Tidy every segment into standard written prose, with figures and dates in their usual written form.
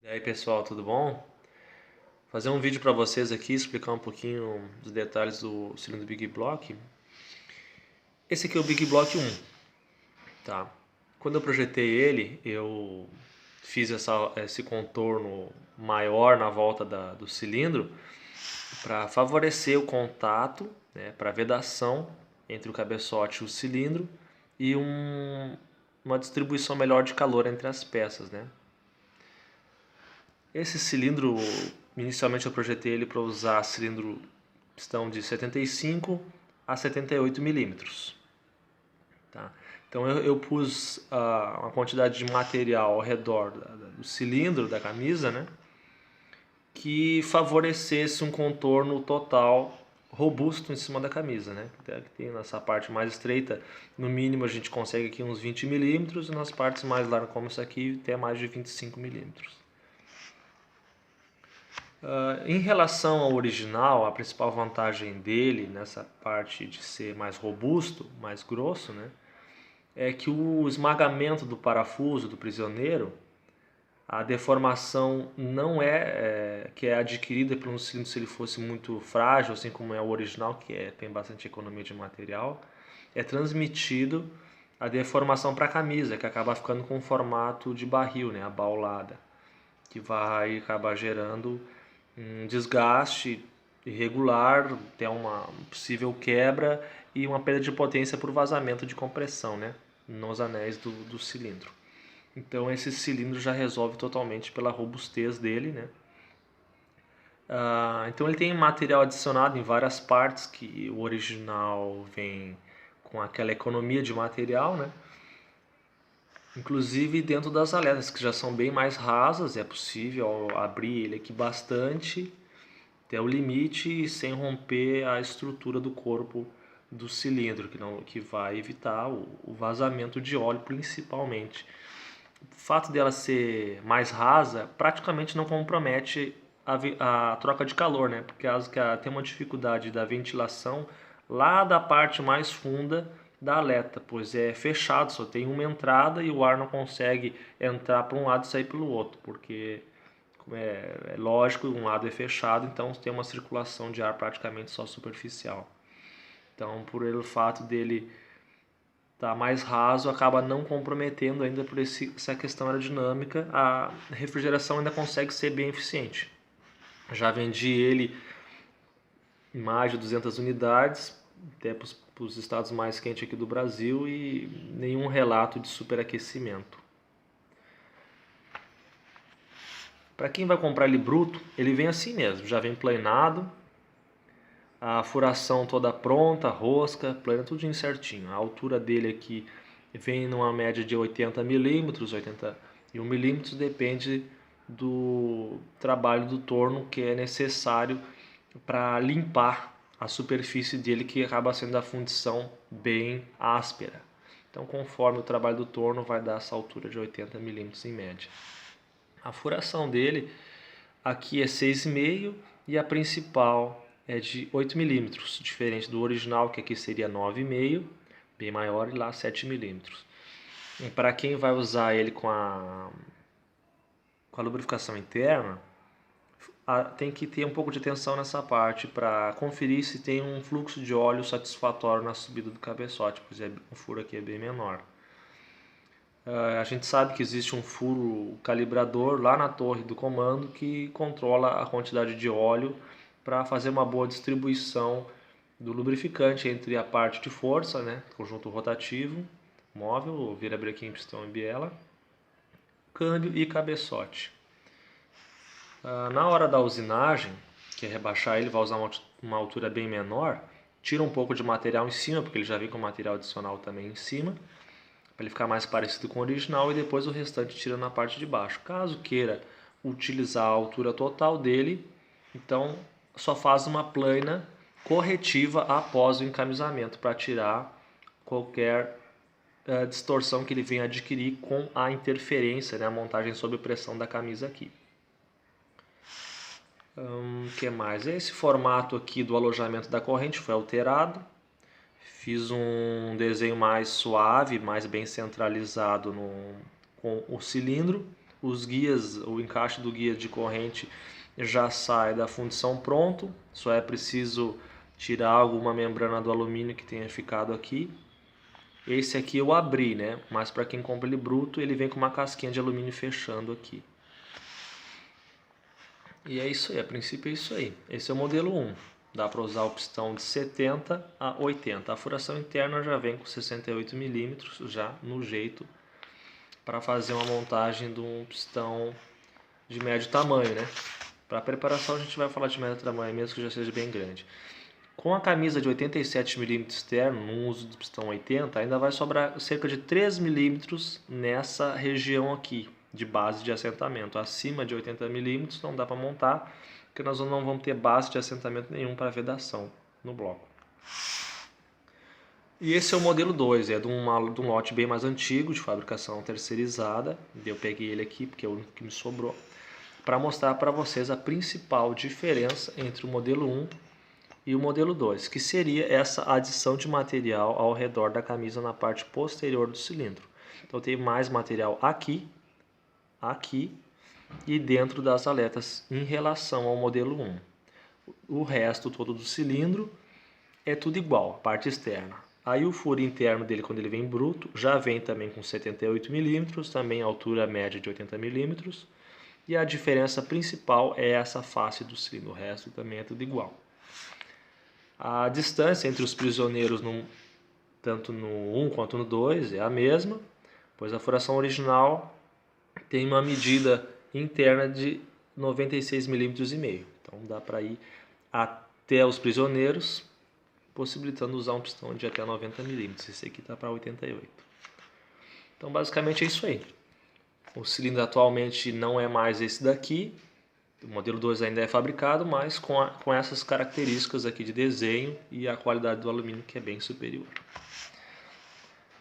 E aí pessoal, tudo bom? Vou fazer um vídeo para vocês aqui, explicar um pouquinho dos detalhes do cilindro Big Block. Esse aqui é o Big Block 1, tá? Quando eu projetei ele, eu fiz esse contorno maior na volta do cilindro para favorecer o contato, né, para vedação entre o cabeçote e o cilindro e uma distribuição melhor de calor entre as peças, né? Esse cilindro, inicialmente eu projetei ele para usar cilindro pistão de 75 a 78 milímetros. Tá? Então eu pus uma quantidade de material ao redor do cilindro da camisa, né, que favorecesse um contorno total robusto em cima da camisa, né? Que tem nessa parte mais estreita, no mínimo a gente consegue aqui uns 20 milímetros e nas partes mais largas como essa aqui tem mais de 25 milímetros. Em relação ao original, a principal vantagem dele nessa parte de ser mais robusto, mais grosso, né, é que o esmagamento do parafuso do prisioneiro, a deformação não que é adquirida por um cilindro se ele fosse muito frágil, assim como é o original, tem bastante economia de material, é transmitido a deformação para a camisa, que acaba ficando com o formato de barril, né, abaulada, que vai acabar gerando um desgaste irregular, até uma possível quebra e uma perda de potência por vazamento de compressão, né, nos anéis do cilindro. Então esse cilindro já resolve totalmente pela robustez dele, né? Então ele tem material adicionado em várias partes que o original vem com aquela economia de material, né? Inclusive dentro das aletas que já são bem mais rasas, é possível abrir ele aqui bastante até o limite sem romper a estrutura do corpo do cilindro, que vai evitar o vazamento de óleo principalmente. O fato dela ser mais rasa praticamente não compromete a troca de calor, né? Porque tem uma dificuldade da ventilação lá da parte mais funda da aleta, pois é fechado, só tem uma entrada e o ar não consegue entrar para um lado e sair pelo outro, porque é lógico, um lado é fechado, então tem uma circulação de ar praticamente só superficial. Então, por ele, o fato dele estar mais raso, acaba não comprometendo ainda por essa questão aerodinâmica, a refrigeração ainda consegue ser bem eficiente. Já vendi ele em mais de 200 unidades, até para os estados mais quentes aqui do Brasil, e nenhum relato de superaquecimento. Para quem vai comprar ele bruto, ele vem assim mesmo, já vem planado, a furação toda pronta, rosca, plana, tudo certinho. A altura dele aqui vem numa média de 80 milímetros, 81 milímetros, depende do trabalho do torno que é necessário para limpar a superfície dele, que acaba sendo a fundição bem áspera. Então, conforme o trabalho do torno, vai dar essa altura de 80 milímetros em média. A furação dele aqui é 6,5 e a principal é de 8 milímetros, diferente do original, que aqui seria 9,5, bem maior, e lá 7 milímetros. Para quem vai usar ele com a lubrificação interna, tem que ter um pouco de atenção nessa parte para conferir se tem um fluxo de óleo satisfatório na subida do cabeçote, pois o furo aqui é bem menor. A gente sabe que existe um furo calibrador lá na torre do comando que controla a quantidade de óleo para fazer uma boa distribuição do lubrificante entre a parte de força, né, conjunto rotativo, móvel, virabrequim, pistão e biela, câmbio e cabeçote. Na hora da usinagem, que é rebaixar ele, vai usar uma altura bem menor, tira um pouco de material em cima, porque ele já vem com material adicional também em cima, para ele ficar mais parecido com o original, e depois o restante tira na parte de baixo. Caso queira utilizar a altura total dele, então só faz uma plana corretiva após o encamisamento para tirar qualquer distorção que ele venha adquirir com a interferência, né, a montagem sob pressão da camisa aqui. Que mais? Esse formato aqui do alojamento da corrente foi alterado. Fiz um desenho mais suave, mais bem centralizado com o cilindro, os guias, o encaixe do guia de corrente já sai da fundição pronto, só é preciso tirar alguma membrana do alumínio que tenha ficado aqui. Esse aqui eu abri, né? Mas para quem compra ele bruto, ele vem com uma casquinha de alumínio fechando aqui. E é isso aí, a princípio é isso aí. Esse é o modelo 1. Dá para usar o pistão de 70 a 80. A furação interna já vem com 68 mm já no jeito para fazer uma montagem de um pistão de médio tamanho, né? Para a preparação a gente vai falar de médio tamanho mesmo que já seja bem grande. Com a camisa de 87 mm externo, no uso do pistão 80, ainda vai sobrar cerca de 3 mm nessa região aqui, de base de assentamento. Acima de 80 mm não dá para montar, porque nós não vamos ter base de assentamento nenhum para vedação no bloco. E esse é o modelo 2, é de um lote bem mais antigo, de fabricação terceirizada. Eu peguei ele aqui porque é o único que me sobrou, para mostrar para vocês a principal diferença entre o modelo 1 e o modelo 2, que seria essa adição de material ao redor da camisa na parte posterior do cilindro. Então tem mais material aqui, aqui e dentro das aletas em relação ao modelo 1. O resto todo do cilindro é tudo igual, a parte externa. Aí o furo interno dele, quando ele vem bruto, já vem também com 78 mm, também altura média de 80 mm. E a diferença principal é essa face do cilindro, o resto também é tudo igual. A distância entre os prisioneiros, tanto no 1 quanto no 2, é a mesma, pois a furação original tem uma medida interna de 96,5 mm. Então dá para ir até os prisioneiros, possibilitando usar um pistão de até 90 mm. Esse aqui está para 88. Então basicamente é isso aí. O cilindro atualmente não é mais esse daqui. O modelo 2 ainda é fabricado, mas com essas características aqui de desenho e a qualidade do alumínio que é bem superior.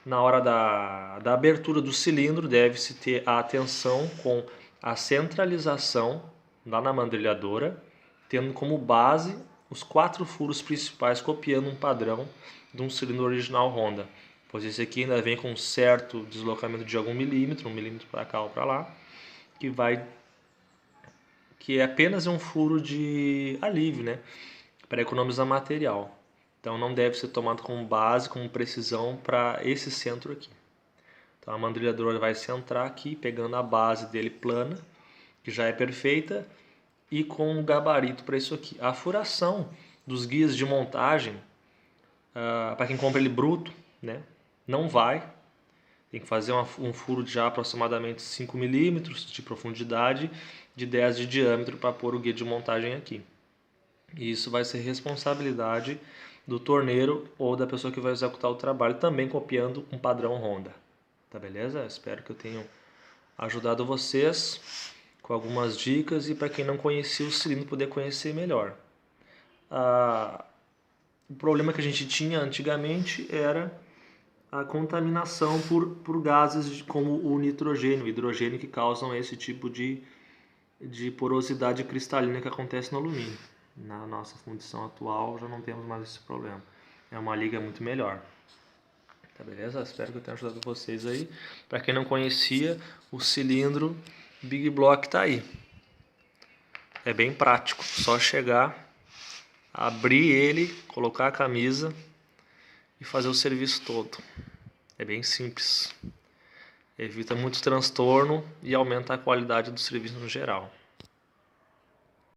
Na hora da abertura do cilindro, deve-se ter a atenção com a centralização lá na mandrilhadora, tendo como base os 4 furos principais, copiando um padrão de um cilindro original Honda. Pois esse aqui ainda vem com um certo deslocamento de algum milímetro, 1 milímetro para cá ou para lá, que é apenas um furo de alívio, né, para economizar material. Então não deve ser tomado como base, como precisão para esse centro aqui. Então a mandrilhadora vai centrar aqui, pegando a base dele plana, que já é perfeita, e com um gabarito para isso aqui. A furação dos guias de montagem, para quem compra ele bruto, né, não vai. Tem que fazer um furo de aproximadamente 5 mm de profundidade, de 10 de diâmetro para pôr o guia de montagem aqui. E isso vai ser responsabilidade do torneiro ou da pessoa que vai executar o trabalho, também copiando um padrão Honda. Tá beleza? Espero que eu tenha ajudado vocês com algumas dicas e para quem não conhecia o cilindro poder conhecer melhor. O problema que a gente tinha antigamente era a contaminação por gases como o nitrogênio, o hidrogênio, que causam esse tipo de porosidade cristalina que acontece no alumínio. Na nossa fundição atual já não temos mais esse problema. É uma liga muito melhor. Tá beleza? Espero que eu tenha ajudado vocês aí. Para quem não conhecia, o cilindro Big Block tá aí. É bem prático. Só chegar, abrir ele, colocar a camisa e fazer o serviço todo. É bem simples. Evita muito transtorno e aumenta a qualidade do serviço no geral.